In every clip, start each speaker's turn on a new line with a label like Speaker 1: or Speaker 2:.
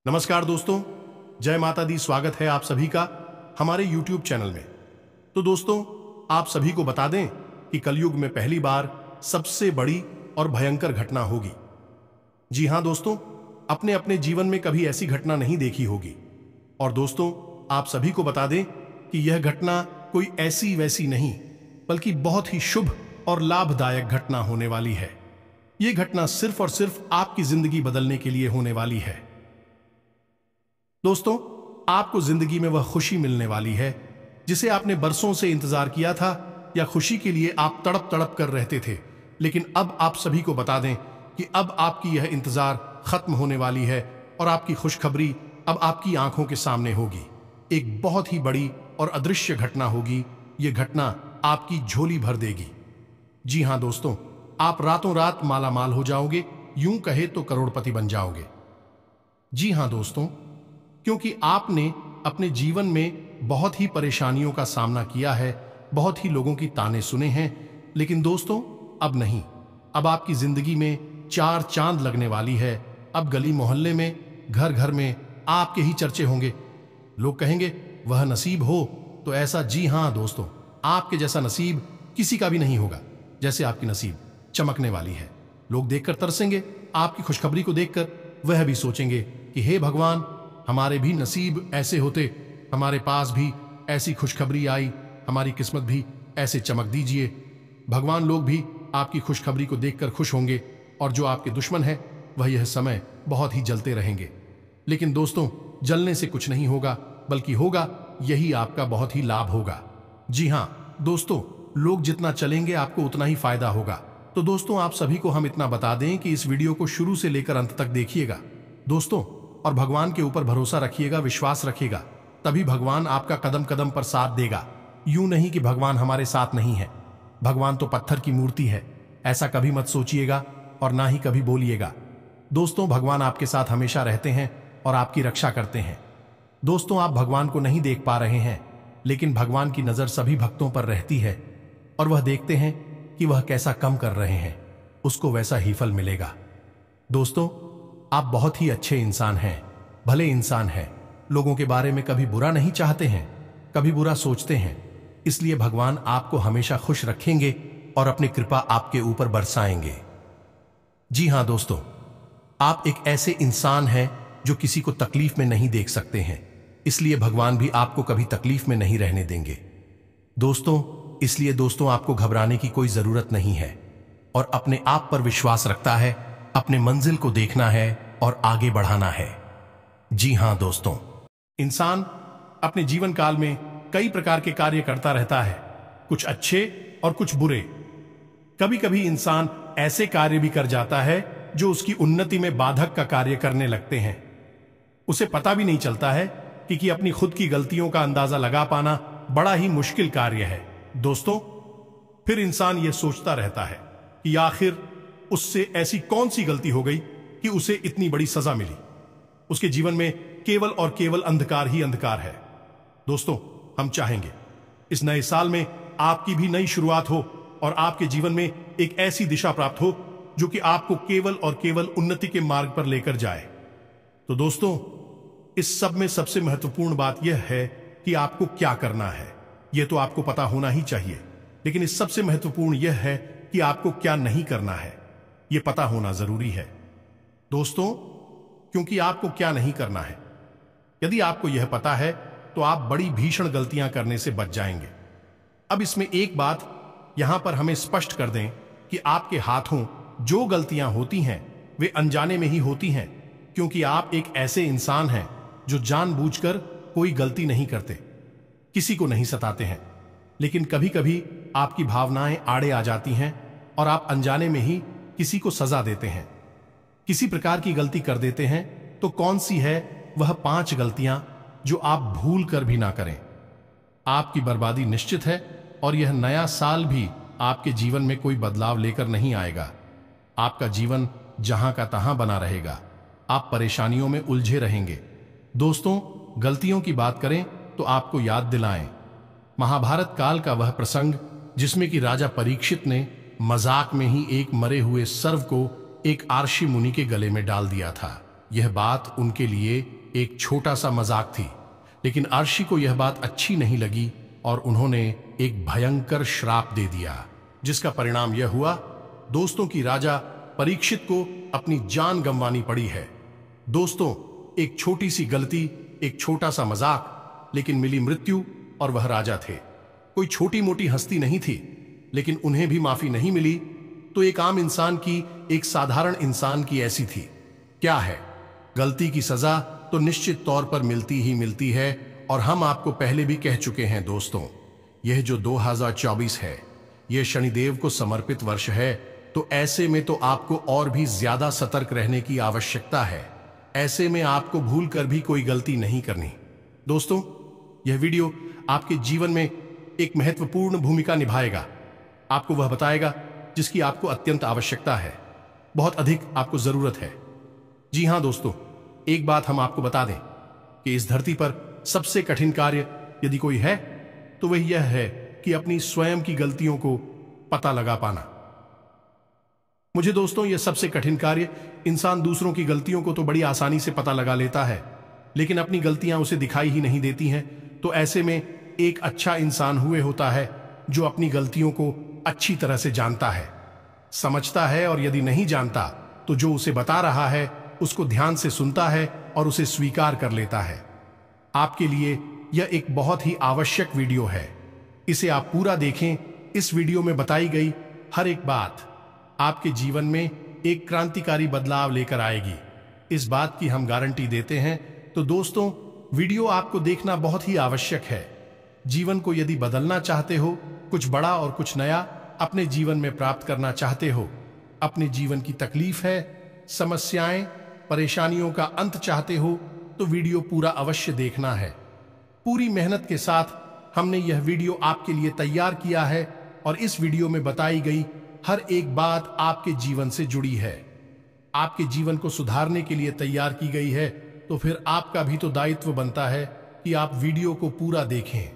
Speaker 1: नमस्कार दोस्तों, जय माता दी। स्वागत है आप सभी का हमारे YouTube चैनल में। तो दोस्तों, आप सभी को बता दें कि कलयुग में पहली बार सबसे बड़ी और भयंकर घटना होगी। जी हां दोस्तों, अपने अपने जीवन में कभी ऐसी घटना नहीं देखी होगी। और दोस्तों, आप सभी को बता दें कि यह घटना कोई ऐसी वैसी नहीं, बल्कि बहुत ही शुभ और लाभदायक घटना होने वाली है। यह घटना सिर्फ और सिर्फ आपकी जिंदगी बदलने के लिए होने वाली है। दोस्तों, आपको जिंदगी में वह खुशी मिलने वाली है जिसे आपने बरसों से इंतजार किया था, या खुशी के लिए आप तड़प तड़प कर रहते थे। लेकिन अब आप सभी को बता दें कि अब आपकी यह इंतजार खत्म होने वाली है और आपकी खुशखबरी अब आपकी आंखों के सामने होगी। एक बहुत ही बड़ी और अदृश्य घटना होगी। यह घटना आपकी झोली भर देगी। जी हां दोस्तों, आप रातों रात माला माल हो जाओगे, यूं कहे तो करोड़पति बन जाओगे। जी हां दोस्तों, क्योंकि आपने अपने जीवन में बहुत ही परेशानियों का सामना किया है, बहुत ही लोगों की ताने सुने हैं। लेकिन दोस्तों, अब नहीं, अब आपकी जिंदगी में चार चांद लगने वाली है। अब गली मोहल्ले में, घर घर में आपके ही चर्चे होंगे। लोग कहेंगे वह नसीब हो तो ऐसा। जी हां दोस्तों, आपके जैसा नसीब किसी का भी नहीं होगा जैसे आपकी नसीब चमकने वाली है। लोग देखकर तरसेंगे, आपकी खुशखबरी को देखकर वह भी सोचेंगे कि हे भगवान, हमारे भी नसीब ऐसे होते, हमारे पास भी ऐसी खुशखबरी आई, हमारी किस्मत भी ऐसे चमक दीजिए। भगवान लोग भी आपकी खुशखबरी को देखकर खुश होंगे, और जो आपके दुश्मन है वह यह समय बहुत ही जलते रहेंगे। लेकिन दोस्तों, जलने से कुछ नहीं होगा, बल्कि होगा यही आपका बहुत ही लाभ होगा। जी हां दोस्तों, लोग जितना चलेंगे आपको उतना ही फायदा होगा। तो दोस्तों, आप सभी को हम इतना बता दें कि इस वीडियो को शुरू से लेकर अंत तक देखिएगा दोस्तों, और भगवान के ऊपर भरोसा रखिएगा, विश्वास रखिएगा, तभी भगवान आपका कदम कदम पर साथ देगा। यूं नहीं कि भगवान हमारे साथ नहीं है। भगवान तो पत्थर की मूर्ति है, ऐसा कभी मत सोचिएगा और ना ही कभी बोलिएगा। दोस्तों, भगवान आपके साथ हमेशा रहते हैं और आपकी रक्षा करते हैं। दोस्तों, आप भगवान को नहीं देख पा रहे हैं, लेकिन भगवान की नजर सभी भक्तों पर रहती है, और वह देखते हैं कि वह कैसा कम कर रहे हैं, उसको वैसा ही फल मिलेगा। दोस्तों, आप बहुत ही अच्छे इंसान हैं, भले इंसान हैं, लोगों के बारे में कभी बुरा नहीं चाहते हैं, कभी बुरा सोचते हैं। इसलिए भगवान आपको हमेशा खुश रखेंगे और अपनी कृपा आपके ऊपर बरसाएंगे। जी हां दोस्तों, आप एक ऐसे इंसान हैं जो किसी को तकलीफ में नहीं देख सकते हैं, इसलिए भगवान भी आपको कभी तकलीफ में नहीं रहने देंगे। दोस्तों, इसलिए दोस्तों, आपको घबराने की कोई जरूरत नहीं है, और अपने आप पर विश्वास रखता है, अपने मंजिल को देखना है और आगे बढ़ाना है। जी हां दोस्तों, इंसान अपने जीवन काल में कई प्रकार के कार्य करता रहता है, कुछ अच्छे और कुछ बुरे। कभी कभी इंसान ऐसे कार्य भी कर जाता है जो उसकी उन्नति में बाधक का कार्य करने लगते हैं। उसे पता भी नहीं चलता है कि अपनी खुद की गलतियों का अंदाजा लगा पाना बड़ा ही मुश्किल कार्य है। दोस्तों, फिर इंसान यह सोचता रहता है कि आखिर उससे ऐसी कौन सी गलती हो गई कि उसे इतनी बड़ी सजा मिली। उसके जीवन में केवल और केवल अंधकार ही अंधकार है। दोस्तों, हम चाहेंगे इस नए साल में आपकी भी नई शुरुआत हो और आपके जीवन में एक ऐसी दिशा प्राप्त हो जो कि आपको केवल और केवल उन्नति के मार्ग पर लेकर जाए। तो दोस्तों, इस सब में सबसे महत्वपूर्ण बात यह है कि आपको क्या करना है। यह तो आपको पता होना ही चाहिए, लेकिन इस सबसे महत्वपूर्ण यह है कि आपको क्या नहीं करना है, यह पता होना जरूरी है। दोस्तों, क्योंकि आपको क्या नहीं करना है, यदि आपको यह पता है तो आप बड़ी भीषण गलतियां करने से बच जाएंगे। अब इसमें एक बात यहां पर हमें स्पष्ट कर दें कि आपके हाथों जो गलतियां होती हैं वे अनजाने में ही होती हैं, क्योंकि आप एक ऐसे इंसान हैं जो जानबूझकर कोई गलती नहीं करते, किसी को नहीं सताते हैं। लेकिन कभी कभी आपकी भावनाएं आड़े आ जाती हैं और आप अनजाने में ही किसी को सजा देते हैं, किसी प्रकार की गलती कर देते हैं। तो कौन सी है वह 5 गलतियां जो आप भूल कर भी ना करें। आपकी बर्बादी निश्चित है, और यह नया साल भी आपके जीवन में कोई बदलाव लेकर नहीं आएगा। आपका जीवन जहां का तहां बना रहेगा, आप परेशानियों में उलझे रहेंगे। दोस्तों, गलतियों की बात करें तो आपको याद दिलाएं महाभारत काल का वह प्रसंग जिसमें कि राजा परीक्षित ने मजाक में ही एक मरे हुए सर्व को एक आर्षि मुनि के गले में डाल दिया था। यह बात उनके लिए एक छोटा सा मजाक थी, लेकिन अर्शी को यह बात अच्छी नहीं लगी और उन्होंने एक भयंकर श्राप दे दिया, जिसका परिणाम यह हुआ दोस्तों की राजा परीक्षित को अपनी जान गंवानी पड़ी है। दोस्तों, एक छोटी सी गलती, एक छोटा सा मजाक, लेकिन मिली मृत्यु और वह राजा थे। कोई छोटी मोटी हस्ती नहीं थी, लेकिन उन्हें भी माफी नहीं मिली तो एक आम इंसान की, एक साधारण इंसान की ऐसी थी। क्या है? गलती की सजा तो निश्चित तौर पर मिलती ही मिलती है और हम आपको पहले भी कह चुके हैं दोस्तों, यह जो 2024 है यह शनिदेव को समर्पित वर्ष है, तो ऐसे में तो आपको और भी ज्यादा सतर्क रहने की आवश्यकता है। ऐसे में आपको भूल कर भी कोई गलती नहीं करनी। दोस्तों, यह वीडियो आपके जीवन में एक महत्वपूर्ण भूमिका निभाएगा। आपको वह बताएगा जिसकी आपको अत्यंत आवश्यकता है, बहुत अधिक आपको जरूरत है। जी हां दोस्तों, एक बात हम आपको बता दें कि इस धरती पर सबसे कठिन कार्य यदि कोई है तो वह यह है कि अपनी स्वयं की गलतियों को पता लगा पाना। मुझे दोस्तों, यह सबसे कठिन कार्य, इंसान दूसरों की गलतियों को तो बड़ी आसानी से पता लगा लेता है, लेकिन अपनी गलतियां उसे दिखाई ही नहीं देती हैं। तो ऐसे में एक अच्छा इंसान हुए होता है जो अपनी गलतियों को अच्छी तरह से जानता है, समझता है, और यदि नहीं जानता तो जो उसे बता रहा है उसको ध्यान से सुनता है और उसे स्वीकार कर लेता है। आपके लिए यह एक बहुत ही आवश्यक वीडियो है, इसे आप पूरा देखें। इस वीडियो में बताई गई हर एक बात आपके जीवन में एक क्रांतिकारी बदलाव लेकर आएगी, इस बात की हम गारंटी देते हैं। तो दोस्तों, वीडियो आपको देखना बहुत ही आवश्यक है। जीवन को यदि बदलना चाहते हो, कुछ बड़ा और कुछ नया अपने जीवन में प्राप्त करना चाहते हो, अपने जीवन की तकलीफ है, समस्याएं, परेशानियों का अंत चाहते हो, तो वीडियो पूरा अवश्य देखना है। पूरी मेहनत के साथ हमने यह वीडियो आपके लिए तैयार किया है और इस वीडियो में बताई गई हर एक बात आपके जीवन से जुड़ी है, आपके जीवन को सुधारने के लिए तैयार की गई है। तो फिर आपका भी तो दायित्व बनता है कि आप वीडियो को पूरा देखें।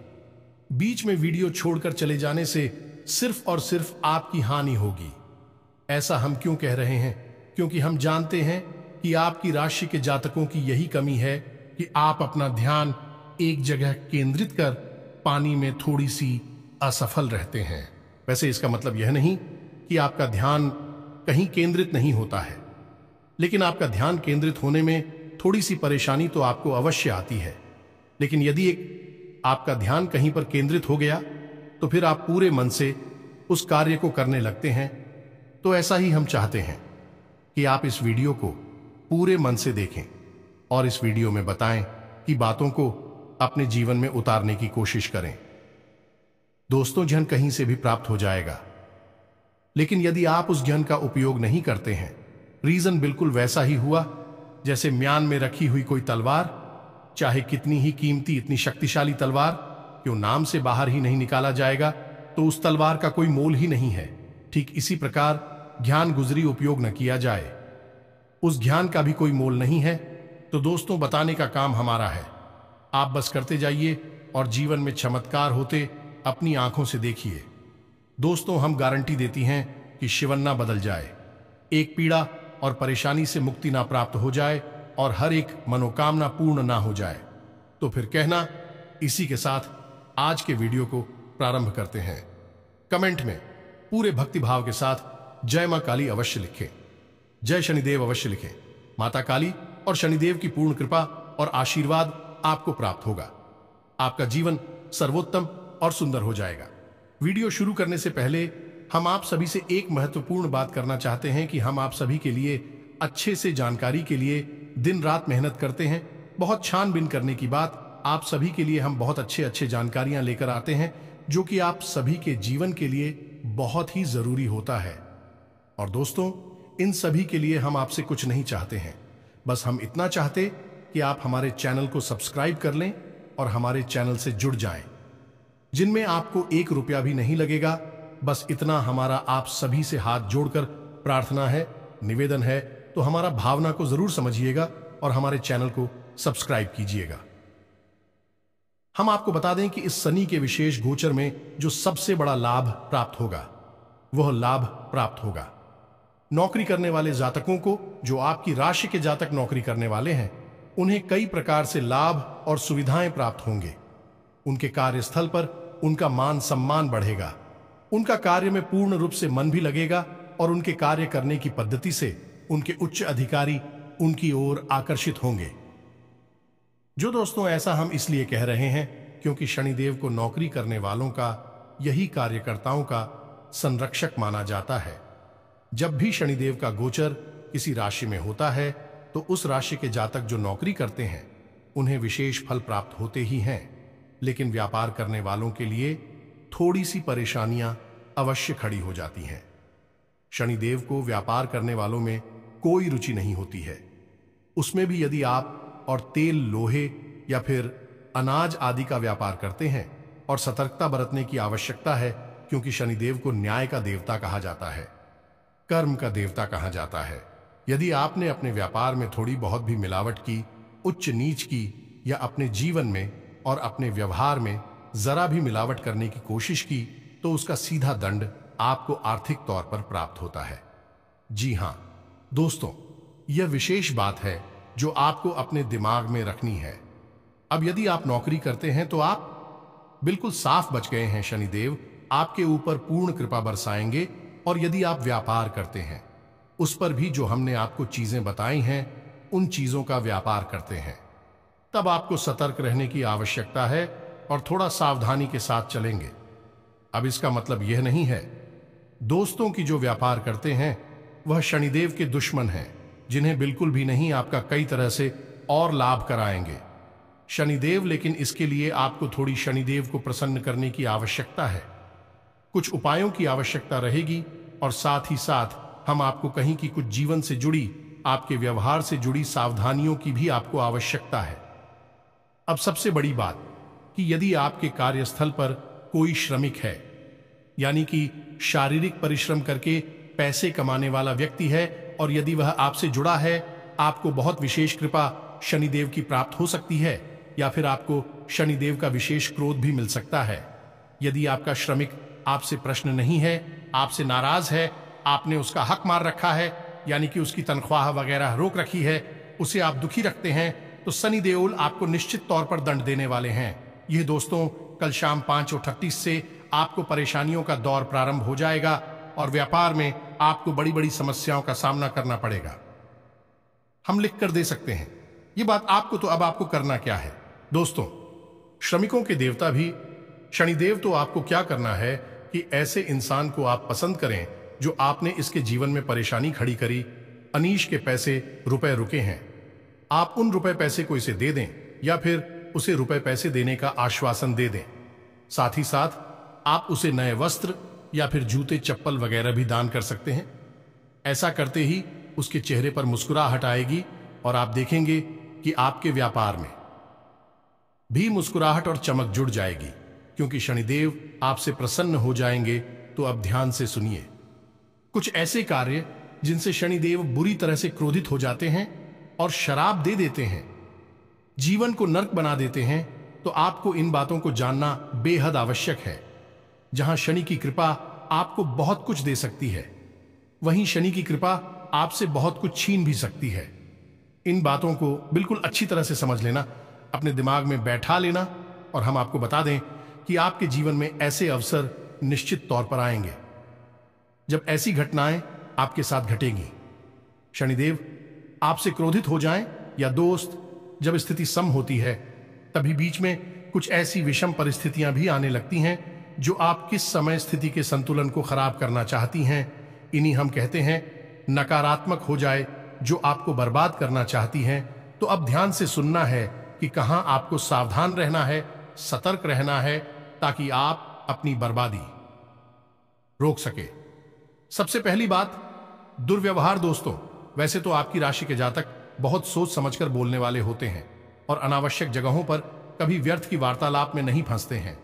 Speaker 1: बीच में वीडियो छोड़कर चले जाने से सिर्फ और सिर्फ आपकी हानि होगी। ऐसा हम क्यों कह रहे हैं? क्योंकि हम जानते हैं कि आपकी राशि के जातकों की यही कमी है कि आप अपना ध्यान एक जगह केंद्रित कर पानी में थोड़ी सी असफल रहते हैं। वैसे इसका मतलब यह नहीं कि आपका ध्यान कहीं केंद्रित नहीं होता है, लेकिन आपका ध्यान केंद्रित होने में थोड़ी सी परेशानी तो आपको अवश्य आती है। लेकिन यदि आपका ध्यान कहीं पर केंद्रित हो गया तो फिर आप पूरे मन से उस कार्य को करने लगते हैं। तो ऐसा ही हम चाहते हैं कि आप इस वीडियो को पूरे मन से देखें और इस वीडियो में बताएं कि बातों को अपने जीवन में उतारने की कोशिश करें। दोस्तों, ज्ञान कहीं से भी प्राप्त हो जाएगा, लेकिन यदि आप उस ज्ञान का उपयोग नहीं करते हैं, रीजन बिल्कुल वैसा ही हुआ जैसे म्यान में रखी हुई कोई तलवार, चाहे कितनी ही कीमती, इतनी शक्तिशाली तलवार क्यों नाम से बाहर ही नहीं निकाला जाएगा तो उस तलवार का कोई मोल ही नहीं है। ठीक इसी प्रकार ज्ञान गुजरी उपयोग न किया जाए, उस ज्ञान का भी कोई मोल नहीं है। तो दोस्तों, बताने का काम हमारा है, आप बस करते जाइए और जीवन में चमत्कार होते अपनी आंखों से देखिए। दोस्तों, हम गारंटी देती हैं कि शिवन्ना बदल जाए, एक पीड़ा और परेशानी से मुक्ति ना प्राप्त हो जाए और हर एक मनोकामना पूर्ण ना हो जाए। तो फिर कहना, इसी के साथ आज के वीडियो को प्रारंभ करते हैं। कमेंट में पूरे भक्ति भाव के साथ जय मां काली अवश्य लिखें, जय शनिदेव अवश्य लिखें। माता काली और शनिदेव की पूर्ण कृपा और आशीर्वाद आपको प्राप्त होगा, आपका जीवन सर्वोत्तम और सुंदर हो जाएगा। वीडियो शुरू करने से पहले हम आप सभी से एक महत्वपूर्ण बात करना चाहते हैं कि हम आप सभी के लिए अच्छे से जानकारी के लिए दिन रात मेहनत करते हैं। बहुत छानबीन करने की बात, आप सभी के लिए हम बहुत अच्छे जानकारियां लेकर आते हैं जो कि आप सभी के जीवन के लिए बहुत ही जरूरी होता है। और दोस्तों, इन सभी के लिए हम आपसे कुछ नहीं चाहते हैं, बस हम इतना चाहते कि आप हमारे चैनल को सब्सक्राइब कर लें और हमारे चैनल से जुड़ जाएं, जिनमें आपको 1 रुपया भी नहीं लगेगा। बस इतना हमारा आप सभी से हाथ जोड़कर प्रार्थना है, निवेदन है। तो हमारा भावना को जरूर समझिएगा और हमारे चैनल को सब्सक्राइब कीजिएगा। हम आपको बता दें कि इस शनि के विशेष गोचर में जो सबसे बड़ा लाभ प्राप्त होगा, वह लाभ प्राप्त होगा नौकरी करने वाले जातकों को, जो आपकी राशि के जातक नौकरी करने वाले हैं, उन्हें कई प्रकार से लाभ और सुविधाएं प्राप्त होंगे। उनके कार्यस्थल पर उनका मान सम्मान बढ़ेगा, उनका कार्य में पूर्ण रूप से मन भी लगेगा और उनके कार्य करने की पद्धति से उनके उच्च अधिकारी उनकी ओर आकर्षित होंगे। जो दोस्तों, ऐसा हम इसलिए कह रहे हैं क्योंकि शनिदेव को नौकरी करने वालों का, यही कार्यकर्ताओं का संरक्षक माना जाता है। जब भी शनिदेव का गोचर किसी राशि में होता है तो उस राशि के जातक जो नौकरी करते हैं उन्हें विशेष फल प्राप्त होते ही हैं, लेकिन व्यापार करने वालों के लिए थोड़ी सी परेशानियां अवश्य खड़ी हो जाती हैं। शनिदेव को व्यापार करने वालों में कोई रुचि नहीं होती है। उसमें भी यदि आप और तेल, लोहे या फिर अनाज आदि का व्यापार करते हैं, और सतर्कता बरतने की आवश्यकता है क्योंकि शनिदेव को न्याय का देवता कहा जाता है, कर्म का देवता कहा जाता है। यदि आपने अपने व्यापार में थोड़ी बहुत भी मिलावट की, उच्च नीच की, या अपने जीवन में और अपने व्यवहार में जरा भी मिलावट करने की कोशिश की, तो उसका सीधा दंड आपको आर्थिक तौर पर प्राप्त होता है। जी हां दोस्तों, यह विशेष बात है जो आपको अपने दिमाग में रखनी है। अब यदि आप नौकरी करते हैं तो आप बिल्कुल साफ बच गए हैं। शनिदेव आपके ऊपर पूर्ण कृपा बरसाएंगे। और यदि आप व्यापार करते हैं, उस पर भी जो हमने आपको चीजें बताई हैं, उन चीजों का व्यापार करते हैं, तब आपको सतर्क रहने की आवश्यकता है और थोड़ा सावधानी के साथ चलेंगे। अब इसका मतलब यह नहीं है दोस्तों कि जो व्यापार करते हैं वह शनिदेव के दुश्मन हैं, जिन्हें बिल्कुल भी नहीं आपका कई तरह से और लाभ कराएंगे शनिदेव। लेकिन इसके लिए आपको थोड़ी शनिदेव को प्रसन्न करने की आवश्यकता है, कुछ उपायों की आवश्यकता रहेगी, और साथ ही साथ हम आपको कहीं की कुछ जीवन से जुड़ी, आपके व्यवहार से जुड़ी सावधानियों की भी आपको आवश्यकता है। अब सबसे बड़ी बात कि यदि आपके कार्यस्थल पर कोई श्रमिक है, यानी कि शारीरिक परिश्रम करके पैसे कमाने वाला व्यक्ति है, और यदि वह आपसे जुड़ा है, आपको बहुत विशेष कृपा शनिदेव की प्राप्त हो सकती है, या फिर आपको शनिदेव का विशेष क्रोध भी मिल सकता है। यदि आपका श्रमिक आपसे प्रश्न नहीं है, आपसे नाराज है, आपने उसका हक मार रखा है, यानी कि उसकी तनख्वाह वगैरह रोक रखी है, उसे आप दुखी रखते हैं, तो शनि देओल आपको निश्चित तौर पर दंड देने वाले हैं। यह दोस्तों कल शाम 5:38 से आपको परेशानियों का दौर प्रारंभ हो जाएगा और व्यापार में आपको बड़ी बड़ी समस्याओं का सामना करना पड़ेगा। हम लिख कर दे सकते हैं ये बात आपको, तो अब आपको करना क्या है दोस्तों? श्रमिकों के देवता भी शनिदेव, तो आपको क्या करना है कि ऐसे इंसान को आप पसंद करें जो आपने इसके जीवन में परेशानी खड़ी करी, अनीश के पैसे रुपए रुके हैं, आप उन रुपए पैसे को इसे दे दें या फिर उसे रुपए पैसे देने का आश्वासन दे दें। साथ ही साथ आप उसे नए वस्त्र या फिर जूते चप्पल वगैरह भी दान कर सकते हैं। ऐसा करते ही उसके चेहरे पर मुस्कुराहट आएगी और आप देखेंगे कि आपके व्यापार में भी मुस्कुराहट और चमक जुड़ जाएगी, क्योंकि शनिदेव आपसे प्रसन्न हो जाएंगे। तो अब ध्यान से सुनिए कुछ ऐसे कार्य जिनसे शनिदेव बुरी तरह से क्रोधित हो जाते हैं और शराब दे देते हैं, जीवन को नर्क बना देते हैं। तो आपको इन बातों को जानना बेहद आवश्यक है। जहां शनि की कृपा आपको बहुत कुछ दे सकती है, वहीं शनि की कृपा आपसे बहुत कुछ छीन भी सकती है। इन बातों को बिल्कुल अच्छी तरह से समझ लेना, अपने दिमाग में बैठा लेना, और हम आपको बता दें कि आपके जीवन में ऐसे अवसर निश्चित तौर पर आएंगे जब ऐसी घटनाएं आपके साथ घटेंगी। शनिदेव आपसे क्रोधित हो जाएं या दोस्त, जब स्थिति सम होती है तभी बीच में कुछ ऐसी विषम परिस्थितियां भी आने लगती हैं जो आप किस समय स्थिति के संतुलन को खराब करना चाहती हैं। इन्हीं हम कहते हैं नकारात्मक हो जाए, जो आपको बर्बाद करना चाहती हैं। तो अब ध्यान से सुनना है कि कहां आपको सावधान रहना है, सतर्क रहना है, ताकि आप अपनी बर्बादी रोक सके। सबसे पहली बात, दुर्व्यवहार। दोस्तों, वैसे तो आपकी राशि के जातक बहुत सोच समझकर बोलने वाले होते हैं और अनावश्यक जगहों पर कभी व्यर्थ की वार्तालाप में नहीं फंसते हैं।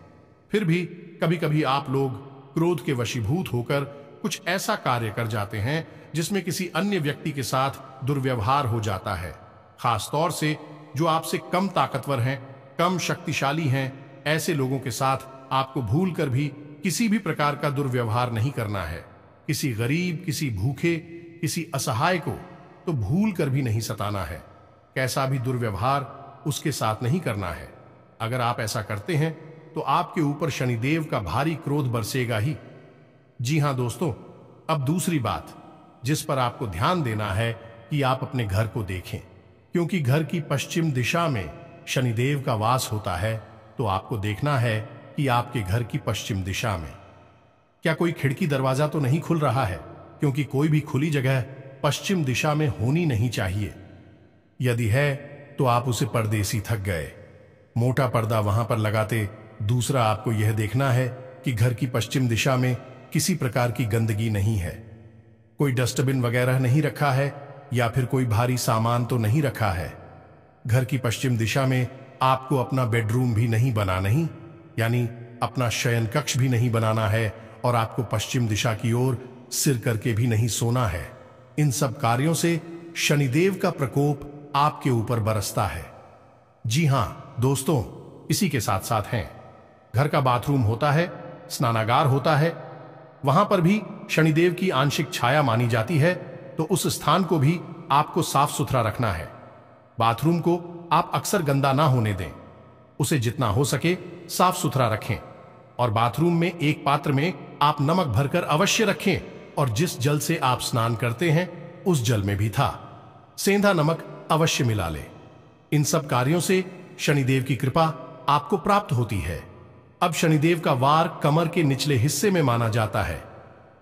Speaker 1: फिर भी कभी कभी आप लोग क्रोध के वशीभूत होकर कुछ ऐसा कार्य कर जाते हैं जिसमें किसी अन्य व्यक्ति के साथ दुर्व्यवहार हो जाता है। खास तौर से जो आपसे कम ताकतवर हैं, कम शक्तिशाली हैं, ऐसे लोगों के साथ आपको भूलकर भी किसी भी प्रकार का दुर्व्यवहार नहीं करना है। किसी गरीब, किसी भूखे, किसी असहाय को तो भूल कर भी नहीं सताना है, कैसा भी दुर्व्यवहार उसके साथ नहीं करना है। अगर आप ऐसा करते हैं तो आपके ऊपर शनिदेव का भारी क्रोध बरसेगा ही। जी हां दोस्तों, अब दूसरी बात जिस पर आपको ध्यान देना है कि आप अपने घर को देखें, क्योंकि घर की पश्चिम दिशा में शनिदेव का वास होता है। तो आपको देखना है कि आपके घर की पश्चिम दिशा में क्या कोई खिड़की दरवाजा तो नहीं खुल रहा है, क्योंकि कोई भी खुली जगह पश्चिम दिशा में होनी नहीं चाहिए। यदि है तो आप उसे परदेसी थक गए, मोटा पर्दा वहां पर लगाते। दूसरा, आपको यह देखना है कि घर की पश्चिम दिशा में किसी प्रकार की गंदगी नहीं है, कोई डस्टबिन वगैरह नहीं रखा है, या फिर कोई भारी सामान तो नहीं रखा है। घर की पश्चिम दिशा में आपको अपना बेडरूम भी नहीं बनाना ही, यानी अपना शयन कक्ष भी नहीं बनाना है, और आपको पश्चिम दिशा की ओर सिर करके भी नहीं सोना है। इन सब कार्यों से शनिदेव का प्रकोप आपके ऊपर बरसता है। जी हां दोस्तों, इसी के साथ साथ हैं घर का बाथरूम होता है, स्नानागार होता है, वहां पर भी शनिदेव की आंशिक छाया मानी जाती है। तो उस स्थान को भी आपको साफ सुथरा रखना है। बाथरूम को आप अक्सर गंदा ना होने दें, उसे जितना हो सके साफ सुथरा रखें। और बाथरूम में एक पात्र में आप नमक भरकर अवश्य रखें, और जिस जल से आप स्नान करते हैं उस जल में भी था सेंधा नमक अवश्य मिला ले। इन सब कार्यों से शनिदेव की कृपा आपको प्राप्त होती है। अब शनिदेव का वार कमर के निचले हिस्से में माना जाता है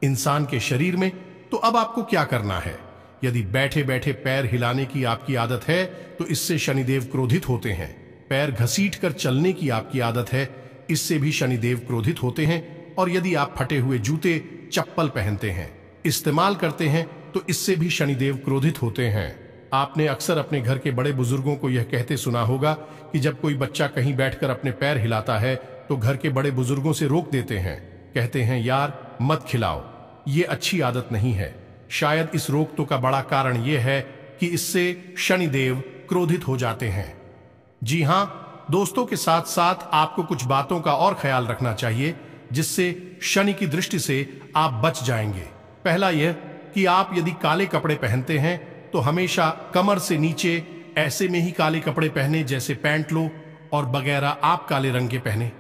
Speaker 1: इंसान के शरीर में। तो अब आपको क्या करना है? यदि बैठे बैठे पैर हिलाने की आपकी आदत है तो इससे शनिदेव क्रोधित होते हैं। पैर घसीट कर चलने की आपकी आदत है, इससे भी शनिदेव क्रोधित होते हैं। और यदि आप फटे हुए जूते चप्पल पहनते हैं, इस्तेमाल करते हैं, तो इससे भी शनिदेव क्रोधित होते हैं। आपने अक्सर अपने घर के बड़े बुजुर्गों को यह कहते सुना होगा कि जब कोई बच्चा कहीं बैठकर अपने पैर हिलाता है तो घर के बड़े बुजुर्गों से रोक देते हैं, कहते हैं यार मत खिलाओ, ये अच्छी आदत नहीं है। शायद इस रोक तो का बड़ा कारण यह है कि इससे शनिदेव क्रोधित हो जाते हैं। जी हां दोस्तों, के साथ साथ आपको कुछ बातों का और ख्याल रखना चाहिए जिससे शनि की दृष्टि से आप बच जाएंगे। पहला यह कि आप यदि काले कपड़े पहनते हैं तो हमेशा कमर से नीचे ऐसे में ही काले कपड़े पहने, जैसे पैंट लो और वगैरह आप काले रंग के पहने,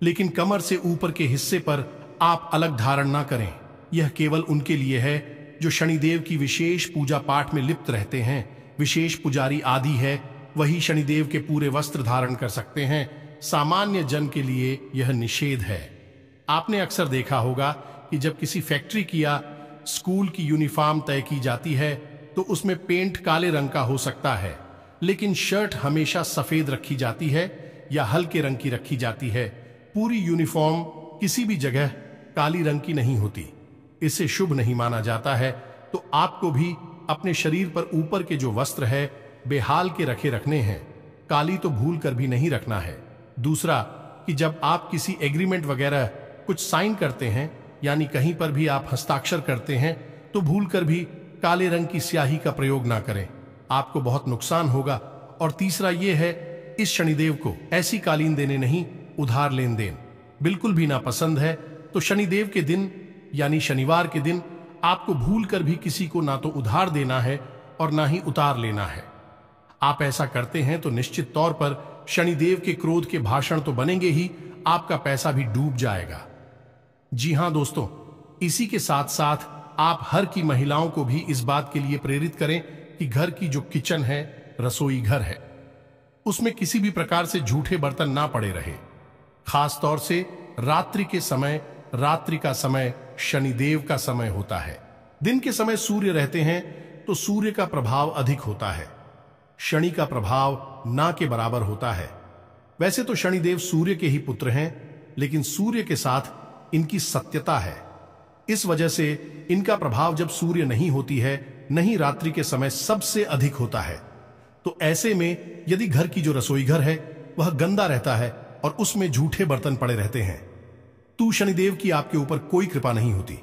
Speaker 1: लेकिन कमर से ऊपर के हिस्से पर आप अलग धारण ना करें। यह केवल उनके लिए है जो शनिदेव की विशेष पूजा पाठ में लिप्त रहते हैं। विशेष पुजारी आदि है, वही शनिदेव के पूरे वस्त्र धारण कर सकते हैं। सामान्य जन के लिए यह निषेध है। आपने अक्सर देखा होगा कि जब किसी फैक्ट्री की या स्कूल की यूनिफॉर्म तय की जाती है तो उसमें पेंट काले रंग का हो सकता है, लेकिन शर्ट हमेशा सफेद रखी जाती है या हल्के रंग की रखी जाती है। पूरी यूनिफॉर्म किसी भी जगह काली रंग की नहीं होती, इसे शुभ नहीं माना जाता है। तो आपको भी अपने शरीर पर ऊपर के जो वस्त्र है बेहाल के रखने हैं, काली तो भूल कर भी नहीं रखना है। दूसरा कि जब आप किसी एग्रीमेंट वगैरह कुछ साइन करते हैं, यानी कहीं पर भी आप हस्ताक्षर करते हैं, तो भूल कर भी काले रंग की स्याही का प्रयोग ना करें, आपको बहुत नुकसान होगा। और तीसरा यह है, इस शनिदेव को ऐसी कालीन देने नहीं, उधार लेन देन बिल्कुल भी ना पसंद है। तो शनिदेव के दिन यानी शनिवार के दिन आपको भूल कर भी किसी को ना तो उधार देना है और ना ही उतार लेना है। आप ऐसा करते हैं तो निश्चित तौर पर शनिदेव के क्रोध के भाषण तो बनेंगे ही, आपका पैसा भी डूब जाएगा। जी हां दोस्तों, इसी के साथ साथ आप हर की महिलाओं को भी इस बात के लिए प्रेरित करें कि घर की जो किचन है, रसोई घर है, उसमें किसी भी प्रकार से झूठे बर्तन ना पड़े रहे। खास तौर से रात्रि के समय, रात्रि का समय शनिदेव का समय होता है। दिन के समय सूर्य रहते हैं तो सूर्य का प्रभाव अधिक होता है, शनि का प्रभाव ना के बराबर होता है। वैसे तो शनिदेव सूर्य के ही पुत्र हैं, लेकिन सूर्य के साथ इनकी सत्यता है। इस वजह से इनका प्रभाव जब सूर्य नहीं होती है, नहीं रात्रि के समय सबसे अधिक होता है। तो ऐसे में यदि घर की जो रसोई घर है वह गंदा रहता है और उसमें झूठे बर्तन पड़े रहते हैं, तो शनिदेव की आपके ऊपर कोई कृपा नहीं होती।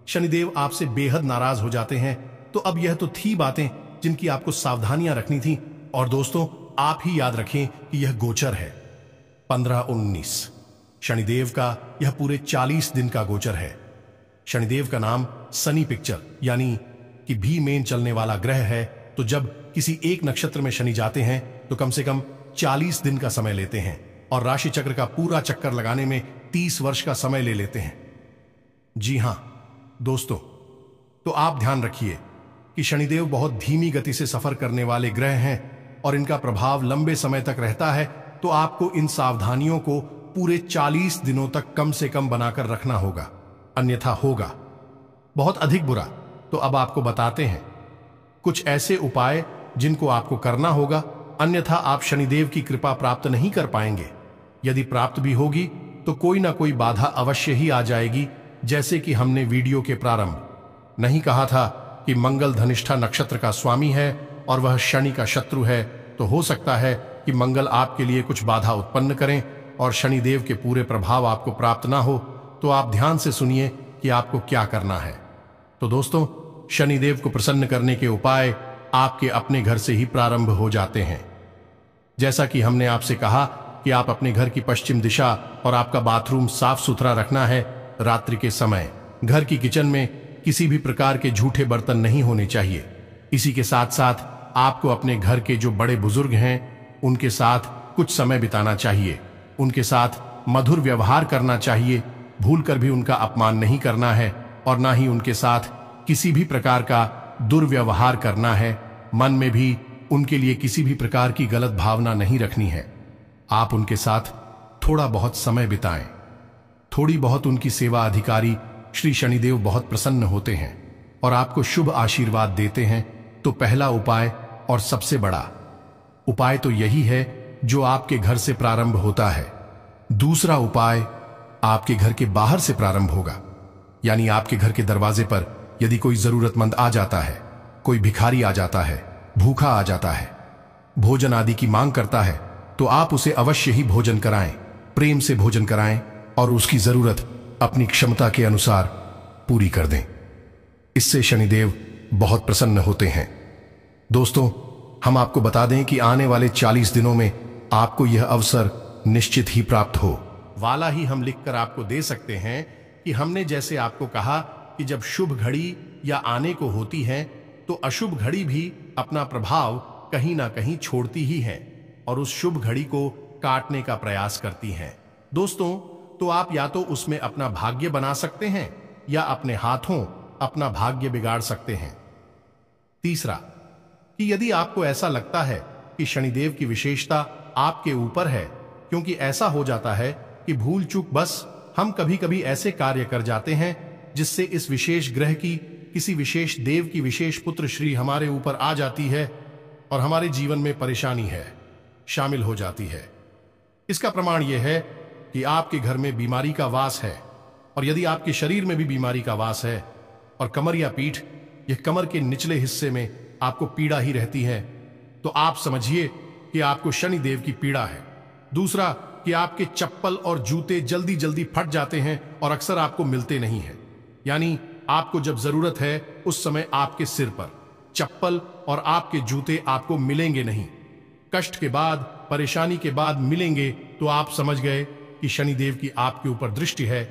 Speaker 1: शनिदेव आपसे बेहद नाराज हो जाते हैं। तो अब यह तो थी बातें जिनकी आपको सावधानियां रखनी थी। और दोस्तों, आप ही याद रखें कि यह गोचर है 15-19, शनिदेव का यह पूरे 40 दिन का गोचर है। शनिदेव का नाम सनी पिक्चर यानी कि भी मेन चलने वाला ग्रह है, तो जब किसी एक नक्षत्र में शनि जाते हैं तो कम से कम 40 दिन का समय लेते हैं और राशि चक्र का पूरा चक्कर लगाने में 30 वर्ष का समय ले लेते हैं। जी हां दोस्तों, तो आप ध्यान रखिए कि शनिदेव बहुत धीमी गति से सफर करने वाले ग्रह हैं और इनका प्रभाव लंबे समय तक रहता है, तो आपको इन सावधानियों को पूरे 40 दिनों तक कम से कम बनाकर रखना होगा, अन्यथा होगा बहुत अधिक बुरा। तो अब आपको बताते हैं कुछ ऐसे उपाय जिनको आपको करना होगा, अन्यथा आप शनिदेव की कृपा प्राप्त नहीं कर पाएंगे। यदि प्राप्त भी होगी तो कोई ना कोई बाधा अवश्य ही आ जाएगी। जैसे कि हमने वीडियो के प्रारंभ नहीं कहा था कि मंगल धनिष्ठा नक्षत्र का स्वामी है और वह शनि का शत्रु है, तो हो सकता है कि मंगल आपके लिए कुछ बाधा उत्पन्न करें और शनिदेव के पूरे प्रभाव आपको प्राप्त ना हो। तो आप ध्यान से सुनिए कि आपको क्या करना है। तो दोस्तों, शनिदेव को प्रसन्न करने के उपाय आपके अपने घर से ही प्रारंभ हो जाते हैं। जैसा कि हमने आपसे कहा कि आप अपने घर की पश्चिम दिशा और आपका बाथरूम साफ सुथरा रखना है। रात्रि के समय घर की किचन में किसी भी प्रकार के झूठे बर्तन नहीं होने चाहिए। इसी के साथ साथ आपको अपने घर के जो बड़े बुजुर्ग हैं उनके साथ कुछ समय बिताना चाहिए, उनके साथ मधुर व्यवहार करना चाहिए। भूलकर भी उनका अपमान नहीं करना है और ना ही उनके साथ किसी भी प्रकार का दुर्व्यवहार करना है। मन में भी उनके लिए किसी भी प्रकार की गलत भावना नहीं रखनी है। आप उनके साथ थोड़ा बहुत समय बिताएं, थोड़ी बहुत उनकी सेवा। अधिकारी श्री शनिदेव बहुत प्रसन्न होते हैं और आपको शुभ आशीर्वाद देते हैं। तो पहला उपाय और सबसे बड़ा उपाय तो यही है जो आपके घर से प्रारंभ होता है। दूसरा उपाय आपके घर के बाहर से प्रारंभ होगा, यानी आपके घर के दरवाजे पर यदि कोई जरूरतमंद आ जाता है, कोई भिखारी आ जाता है, भूखा आ जाता है, भोजन आदि की मांग करता है, तो आप उसे अवश्य ही भोजन कराएं, प्रेम से भोजन कराएं और उसकी जरूरत अपनी क्षमता के अनुसार पूरी कर दें। इससे शनिदेव बहुत प्रसन्न होते हैं। दोस्तों, हम आपको बता दें कि आने वाले 40 दिनों में आपको यह अवसर निश्चित ही प्राप्त हो वाला ही हम लिखकर आपको दे सकते हैं कि हमने जैसे आपको कहा कि जब शुभ घड़ी या आने को होती है तो अशुभ घड़ी भी अपना प्रभाव कहीं ना कहीं छोड़ती ही है और उस शुभ घड़ी को काटने का प्रयास करती हैं। दोस्तों, तो आप या तो उसमें अपना भाग्य बना सकते हैं या अपने हाथों अपना भाग्य बिगाड़ सकते हैं। तीसरा, कि यदि आपको ऐसा लगता है कि शनिदेव की विशेषता आपके ऊपर है, क्योंकि ऐसा हो जाता है कि भूल चूक बस हम कभी कभी ऐसे कार्य कर जाते हैं जिससे इस विशेष ग्रह की किसी विशेष देव की विशेष पुत्र श्री हमारे ऊपर आ जाती है और हमारे जीवन में परेशानी है शामिल हो जाती है। इसका प्रमाण यह है कि आपके घर में बीमारी का वास है, और यदि आपके शरीर में भी बीमारी का वास है और कमर या पीठ, यह कमर के निचले हिस्से में आपको पीड़ा ही रहती है, तो आप समझिए कि आपको शनि देव की पीड़ा है। दूसरा, कि आपके चप्पल और जूते जल्दी जल्दी फट जाते हैं और अक्सर आपको मिलते नहीं हैं, यानी आपको जब जरूरत है उस समय आपके सिर पर चप्पल और आपके जूते आपको मिलेंगे नहीं। कष्ट के बाद, परेशानी के बाद मिलेंगे तो आप समझ गए कि शनिदेव की आपके ऊपर दृष्टि है,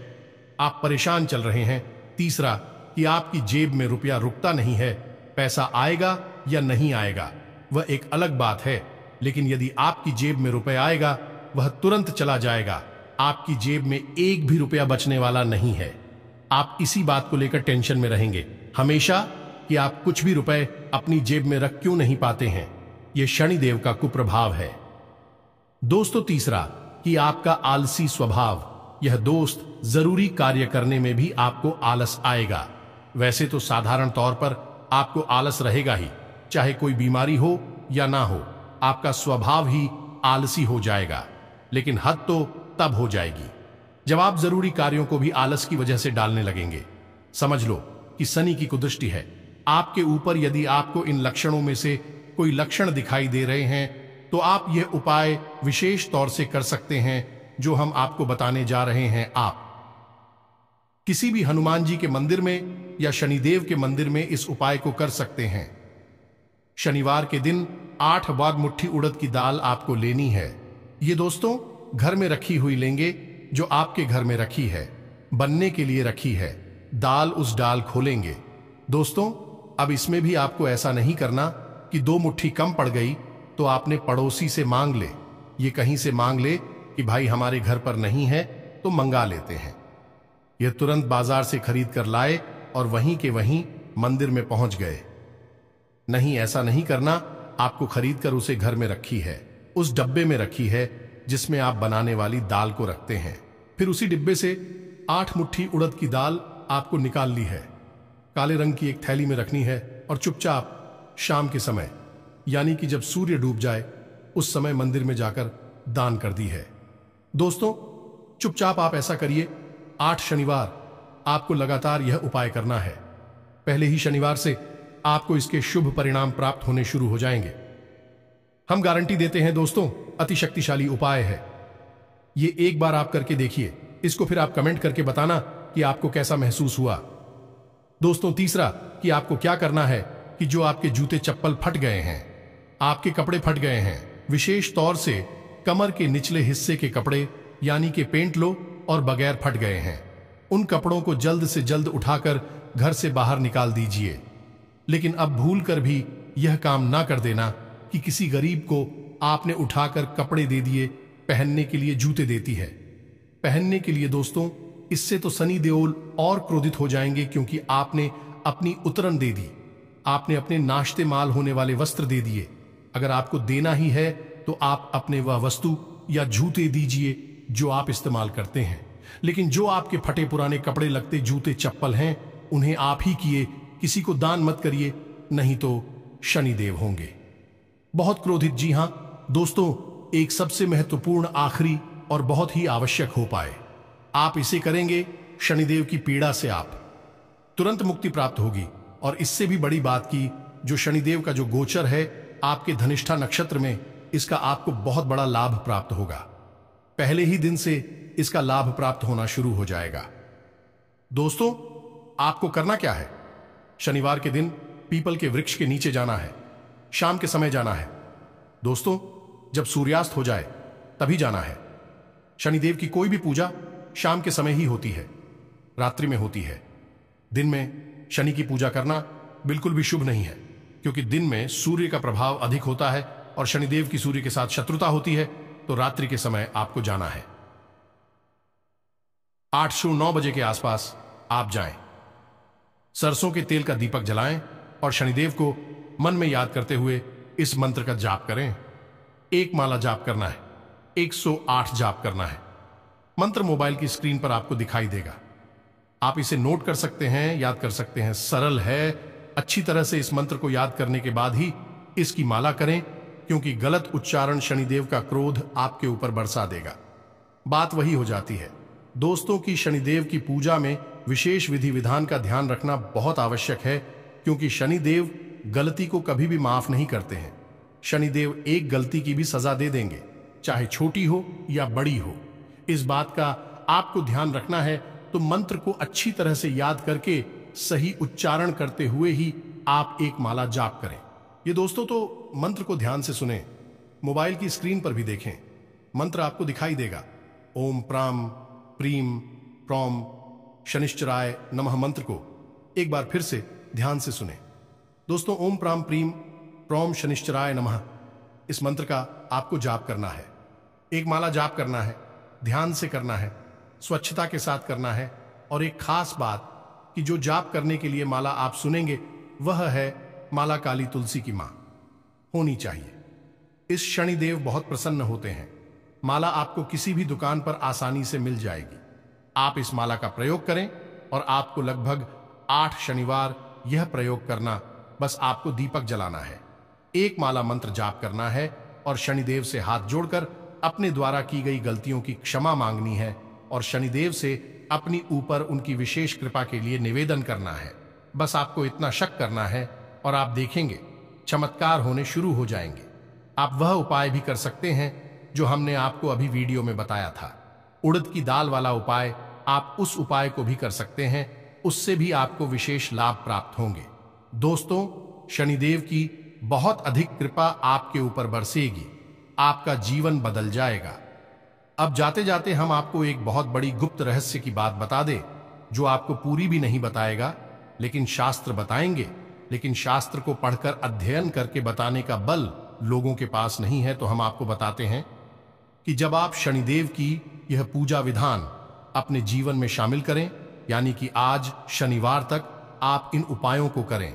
Speaker 1: आप परेशान चल रहे हैं। तीसरा, कि आपकी जेब में रुपया रुकता नहीं है, पैसा आएगा या नहीं आएगा वह एक अलग बात है, लेकिन यदि आपकी जेब में रुपया आएगा वह तुरंत चला जाएगा। आपकी जेब में एक भी रुपया बचने वाला नहीं है। आप इसी बात को लेकर टेंशन में रहेंगे हमेशा कि आप कुछ भी रुपए अपनी जेब में रख क्यों नहीं पाते हैं। यह शनिदेव का कुप्रभाव है। दोस्तों, तीसरा, कि आपका आलसी स्वभाव, यह दोस्त जरूरी कार्य करने में भी आपको आलस आएगा। वैसे तो साधारण तौर पर आपको आलस रहेगा ही, चाहे कोई बीमारी हो या ना हो, आपका स्वभाव ही आलसी हो जाएगा। लेकिन हद तो तब हो जाएगी जब आप जरूरी कार्यों को भी आलस की वजह से डालने लगेंगे। समझ लो कि शनि की कुदृष्टि है आपके ऊपर। यदि आपको इन लक्षणों में से कोई लक्षण दिखाई दे रहे हैं तो आप यह उपाय विशेष तौर से कर सकते हैं जो हम आपको बताने जा रहे हैं। आप किसी भी हनुमान जी के मंदिर में या शनिदेव के मंदिर में इस उपाय को कर सकते हैं। शनिवार के दिन 8 बार मुट्ठी उड़द की दाल आपको लेनी है। ये दोस्तों घर में रखी हुई लेंगे, जो आपके घर में रखी है, बनने के लिए रखी है। दाल, उस दाल खोलेंगे। दोस्तों, अब इसमें भी आपको ऐसा नहीं करना कि 2 मुट्ठी कम पड़ गई तो आपने पड़ोसी से मांग ले, ये कहीं से मांग ले कि भाई हमारे घर पर नहीं है तो मंगा लेते हैं। यह तुरंत बाजार से खरीद कर लाए और वहीं के वहीं मंदिर में पहुंच गए। नहीं, ऐसा नहीं करना। आपको खरीद कर उसे घर में रखी है, उस डब्बे में रखी है जिसमें आप बनाने वाली दाल को रखते हैं। फिर उसी डिब्बे से 8 मुट्ठी उड़द की दाल आपको निकाल ली है, काले रंग की एक थैली में रखनी है और चुपचाप शाम के समय, यानी कि जब सूर्य डूब जाए उस समय मंदिर में जाकर दान कर दी है। दोस्तों, चुपचाप आप ऐसा करिए। 8 शनिवार आपको लगातार यह उपाय करना है। पहले ही शनिवार से आपको इसके शुभ परिणाम प्राप्त होने शुरू हो जाएंगे। हम गारंटी देते हैं दोस्तों, अति शक्तिशाली उपाय है। ये एक बार आप करके देखिए, इसको फिर आप कमेंट करके बताना कि आपको कैसा महसूस हुआ। दोस्तों, तीसरा कि आपको क्या करना है कि जो आपके जूते चप्पल फट गए हैं, आपके कपड़े फट गए हैं, विशेष तौर से कमर के निचले हिस्से के कपड़े यानी कि पेंट लो और बगैर फट गए हैं, उन कपड़ों को जल्द से जल्द उठाकर घर से बाहर निकाल दीजिए। लेकिन अब भूल कर भी यह काम ना कर देना कि किसी गरीब को आपने उठाकर कपड़े दे दिए, पहनने के लिए जूते देती है पहनने के लिए। दोस्तों, इससे तो शनि देओल और क्रोधित हो जाएंगे, क्योंकि आपने अपनी उतरन दे दी, आपने अपने नाश्ते माल होने वाले वस्त्र दे दिए। अगर आपको देना ही है तो आप अपने वह वस्तु या जूते दीजिए जो आप इस्तेमाल करते हैं। लेकिन जो आपके फटे पुराने कपड़े लगते जूते चप्पल हैं, उन्हें आप ही किए, किसी को दान मत करिए, नहीं तो शनिदेव होंगे बहुत क्रोधित। जी हां दोस्तों, एक सबसे महत्वपूर्ण, आखिरी और बहुत ही आवश्यक हो पाए, आप इसे करेंगे, शनिदेव की पीड़ा से आप तुरंत मुक्ति प्राप्त होगी। और इससे भी बड़ी बात की, जो शनिदेव का जो गोचर है आपके धनिष्ठा नक्षत्र में, इसका आपको बहुत बड़ा लाभ प्राप्त होगा। पहले ही दिन से इसका लाभ प्राप्त होना शुरू हो जाएगा। दोस्तों, आपको करना क्या है? शनिवार के दिन पीपल के वृक्ष के नीचे जाना है, शाम के समय जाना है। दोस्तों, जब सूर्यास्त हो जाए तभी जाना है। शनिदेव की कोई भी पूजा शाम के समय ही होती है, रात्रि में होती है। दिन में शनि की पूजा करना बिल्कुल भी शुभ नहीं है, क्योंकि दिन में सूर्य का प्रभाव अधिक होता है और शनिदेव की सूर्य के साथ शत्रुता होती है। तो रात्रि के समय आपको जाना है। 8 से 9 बजे के आसपास आप जाएं, सरसों के तेल का दीपक जलाएं और शनिदेव को मन में याद करते हुए इस मंत्र का जाप करें। 1 माला जाप करना है, 108 जाप करना है। मंत्र मोबाइल की स्क्रीन पर आपको दिखाई देगा, आप इसे नोट कर सकते हैं, याद कर सकते हैं। सरल है, अच्छी तरह से इस मंत्र को याद करने के बाद ही इसकी माला करें, क्योंकि गलत उच्चारण शनिदेव का क्रोध आपके ऊपर बरसा देगा। बात वही हो जाती है दोस्तों की शनिदेव की पूजा में विशेष विधि विधान का ध्यान रखना बहुत आवश्यक है, क्योंकि शनिदेव गलती को कभी भी माफ नहीं करते हैं। शनिदेव एक गलती की भी सजा दे देंगे, चाहे छोटी हो या बड़ी हो। इस बात का आपको ध्यान रखना है। तो मंत्र को अच्छी तरह से याद करके सही उच्चारण करते हुए ही आप 1 माला जाप करें। ये दोस्तों तो मंत्र को ध्यान से सुने, मोबाइल की स्क्रीन पर भी देखें, मंत्र आपको दिखाई देगा। ओम प्राम प्रीम प्रौम शनिश्चराय नमः मंत्र को एक बार फिर से ध्यान से सुने। दोस्तों, ओम प्राम प्रीम प्रौम शनिश्चराय नमः, इस मंत्र का आपको जाप करना है। 1 माला जाप करना है, ध्यान से करना है, स्वच्छता के साथ करना है। और एक खास बात कि जो जाप करने के लिए माला आप सुनेंगे वह है माला काली तुलसी की मां होनी चाहिए। इस शनिदेव बहुत प्रसन्न होते हैं। माला आपको किसी भी दुकान पर आसानी से मिल जाएगी। आप इस माला का प्रयोग करें और आपको लगभग 8 शनिवार यह प्रयोग करना, बस आपको दीपक जलाना है, 1 माला मंत्र जाप करना है और शनिदेव से हाथ जोड़कर अपने द्वारा की गई गलतियों की क्षमा मांगनी है और शनिदेव से अपनी ऊपर उनकी विशेष कृपा के लिए निवेदन करना है। बस आपको इतना शक करना है और आप देखेंगे चमत्कार होने शुरू हो जाएंगे। आप वह उपाय भी कर सकते हैं जो हमने आपको अभी वीडियो में बताया था, उड़द की दाल वाला उपाय। आप उस उपाय को भी कर सकते हैं, उससे भी आपको विशेष लाभ प्राप्त होंगे। दोस्तों, शनिदेव की बहुत अधिक कृपा आपके ऊपर बरसेगी, आपका जीवन बदल जाएगा। अब जाते जाते हम आपको एक बहुत बड़ी गुप्त रहस्य की बात बता दें, जो आपको पूरी भी नहीं बताएगा, लेकिन शास्त्र बताएंगे लेकिन शास्त्र को पढ़कर अध्ययन करके बताने का बल लोगों के पास नहीं है। तो हम आपको बताते हैं कि जब आप शनिदेव की यह पूजा विधान अपने जीवन में शामिल करें, यानी कि आज शनिवार तक आप इन उपायों को करें,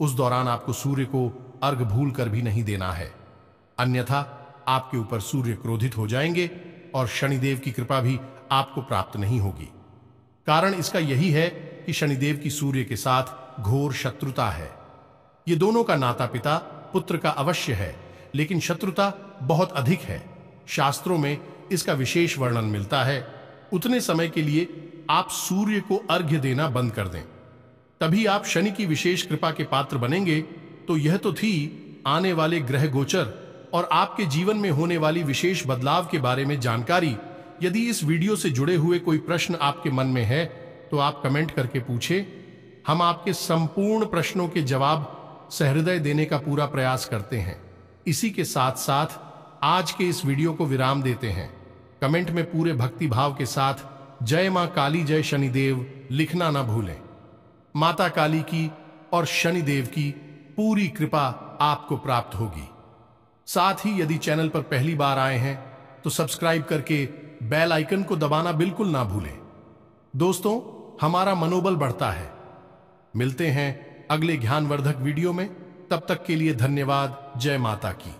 Speaker 1: उस दौरान आपको सूर्य को अर्घ भूल कर भी नहीं देना है, अन्यथा आपके ऊपर सूर्य क्रोधित हो जाएंगे और शनिदेव की कृपा भी आपको प्राप्त नहीं होगी। कारण इसका यही है कि शनिदेव की सूर्य के साथ घोर शत्रुता है। ये दोनों का नाता पिता पुत्र का अवश्य है, लेकिन शत्रुता बहुत अधिक है। शास्त्रों में इसका विशेष वर्णन मिलता है। उतने समय के लिए आप सूर्य को अर्घ्य देना बंद कर दें, तभी आप शनि की विशेष कृपा के पात्र बनेंगे। तो यह तो थी आने वाले ग्रह गोचर और आपके जीवन में होने वाली विशेष बदलाव के बारे में जानकारी। यदि इस वीडियो से जुड़े हुए कोई प्रश्न आपके मन में है तो आप कमेंट करके पूछें। हम आपके संपूर्ण प्रश्नों के जवाब सहृदय देने का पूरा प्रयास करते हैं। इसी के साथ साथ आज के इस वीडियो को विराम देते हैं। कमेंट में पूरे भक्ति भाव के साथ जय मां काली जय शनिदेव लिखना ना भूलें। माता काली की और शनिदेव की पूरी कृपा आपको प्राप्त होगी। साथ ही यदि चैनल पर पहली बार आए हैं तो सब्सक्राइब करके बेल आइकन को दबाना बिल्कुल ना भूलें। दोस्तों, हमारा मनोबल बढ़ता है। मिलते हैं अगले ज्ञानवर्धक वीडियो में। तब तक के लिए धन्यवाद। जय माता की।